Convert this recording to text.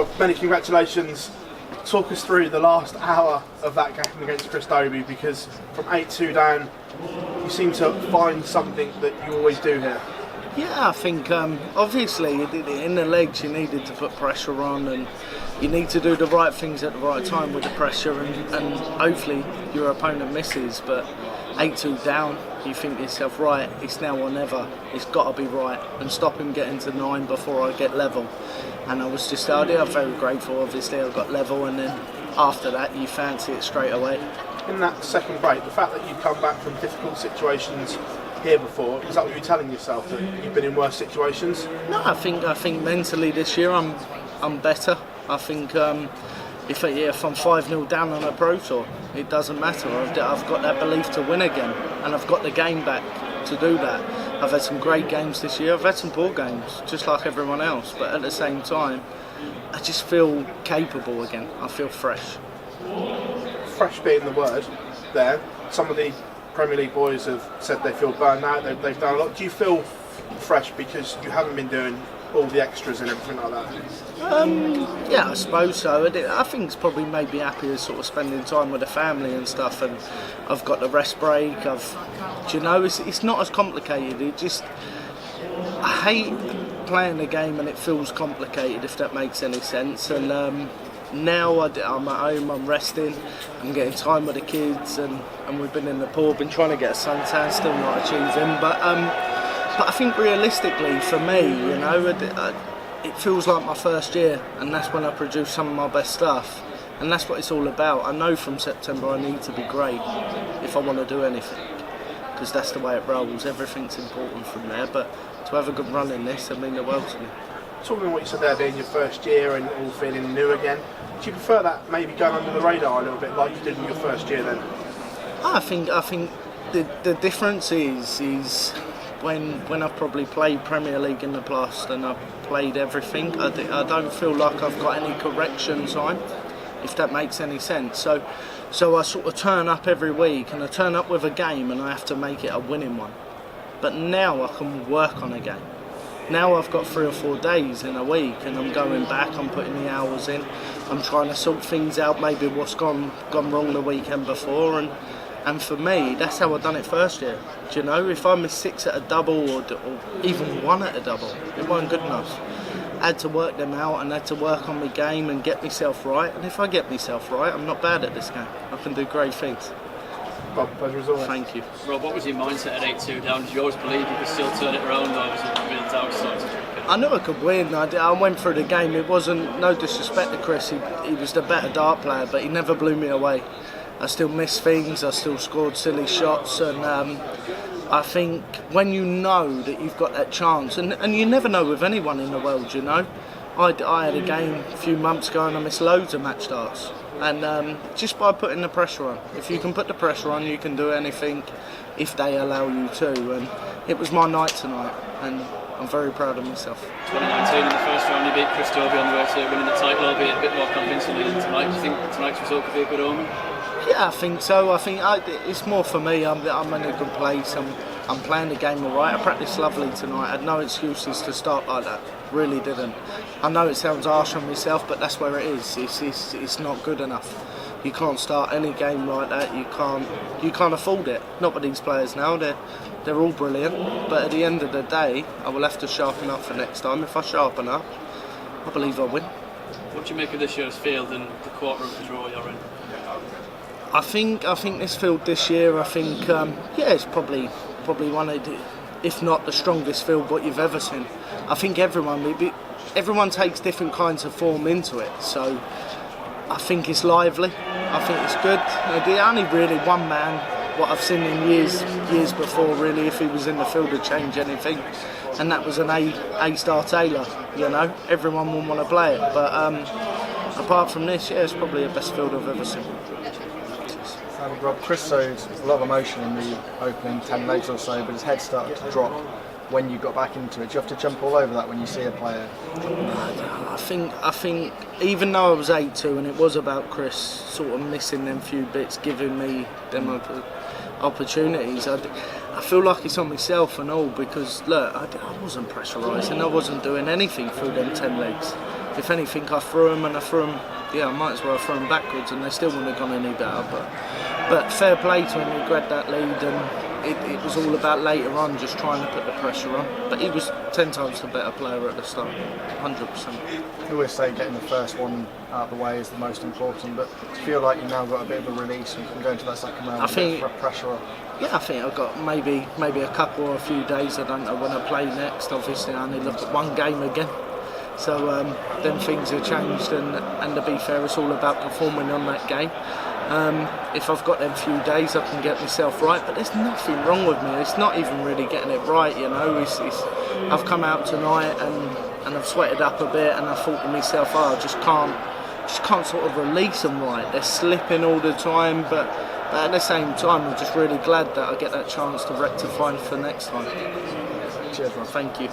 Well, many congratulations. Talk us through the last hour of that game against Chris Dobey, because from 8-2 down, you seem to find something that you always do here. Yeah, I think obviously in the legs you needed to put pressure on, and you need to do the right things at the right time with the pressure, and hopefully your opponent misses. But 8-2 down, you think to yourself, right, it's now or never, it's got to be right, and stop him getting to 9 before I get level. And I was just out there, I'm very grateful, obviously I got level, and then after that you fancy it straight away. In that second break, the fact that you've come back from difficult situations here before, is that what you're telling yourself, that you've been in worse situations? No, I think mentally this year I'm better. I think if I'm 5-0 down on a Pro Tour, it doesn't matter. I've got that belief to win again, and I've got the game back to do that. I've had some great games this year, I've had some poor games, just like everyone else, but at the same time, I just feel capable again. I feel fresh. Fresh being the word there. Some of the Premier League boys have said they feel burned out, they've done a lot. Do you feel fresh because you haven't been doing all the extras and everything like that? Yeah, I suppose so. I think it's probably made me happier sort of spending time with the family and stuff, and I've got the rest break. It's not as complicated. I hate playing the game and it feels complicated, if that makes any sense. And now I'm at home, I'm resting, I'm getting time with the kids, and we've been in the pool, been trying to get a suntan, still not achieving. But I think realistically for me, it feels like my first year, and that's when I produce some of my best stuff, and that's what it's all about. I know from September I need to be great if I want to do anything, because that's the way it rolls. Everything's important from there, but to have a good run in this, I mean the world to me. Talking about what you said there being your first year and all feeling new again, do you prefer that maybe going under the radar a little bit like you did in your first year then? I think the difference is when I've probably played Premier League in the past and I've played everything, I don't feel like I've got any correction time, if that makes any sense. So I sort of turn up every week, and I turn up with a game and I have to make it a winning one. But now I can work on a game. Now I've got 3 or 4 days in a week, and I'm going back, I'm putting the hours in, I'm trying to sort things out, maybe what's gone wrong the weekend before, and for me, that's how I done it first year. Do you know, if I miss 6 at a double or even 1 at a double, it wasn't good enough. I had to work them out, and I had to work on my game and get myself right, and if I get myself right, I'm not bad at this game. I can do great things. Bob, pleasure as always. Thank you. Rob, what was your mindset at 8-2 down? Did you always believe you could still turn it around, or was it real doubt starting to creep in? I knew I could win. I went through the game. It wasn't, no disrespect to Chris, he was the better dart player, but he never blew me away. I still missed things, I still scored silly shots, and I think when you know that you've got that chance, and you never know with anyone in the world, you know. I had a game a few months ago and I missed loads of match darts, and just by putting the pressure on. If you can put the pressure on, you can do anything if they allow you to, and it was my night tonight, and I'm very proud of myself. 2019 in the first round, you beat Chris Dobey on the way to winning the title, albeit a bit more convincingly than tonight. Do you think tonight's result could be a good omen? Yeah, I think so. I think it's more for me. I'm in a good place. I'm playing the game all right. I practiced lovely tonight. I had no excuses to start like that. Really didn't. I know it sounds harsh on myself, but that's where it is. It's not good enough. You can't start any game like that. You can't afford it. Not with these players now. They're all brilliant. But at the end of the day, I will have to sharpen up for next time. If I sharpen up, I believe I'll win. What do you make of this year's field and the quarter of the draw you're in? I think this field this year, it's probably one of the, if not the strongest field what you've ever seen. I think everyone takes different kinds of form into it, so I think it's lively, I think it's good. The only really one man, what I've seen in years before really, if he was in the field would change anything, and that was an A-star Taylor, you know. Everyone would want to play it, but apart from this, yeah, it's probably the best field I've ever seen. Rob, Chris showed a lot of emotion in the opening 10 legs or so, but his head started to drop when you got back into it. Do you have to jump all over that when you see a player? I think even though I was 8-2 and it was about Chris sort of missing them few bits, giving me them opportunities, I feel like it's on myself and all, because look, I wasn't pressurising, I wasn't doing anything through them 10 legs. if anything, I threw them, yeah, I might as well have thrown them backwards, and they still wouldn't have gone any better. But fair play to him, he grabbed that lead, and it was all about later on just trying to put the pressure on. But he was 10 times the better player at the start, 100%. You always say getting the first one out of the way is the most important, but do you feel like you've now got a bit of a release and you can go into that second round with a bit of pressure off? Yeah, I think I've got maybe a couple or a few days. I don't know when I play next. Obviously, I only look at one game again. So then things have changed, and to be fair, it's all about performing on that game. If I've got them few days, I can get myself right. But there's nothing wrong with me. It's not even really getting it right, you know. I've come out tonight and I've sweated up a bit, and I thought to myself, I just can't sort of release them right. They're slipping all the time, but at the same time, I'm just really glad that I get that chance to rectify for next time. Cheers, Rob. Thank you.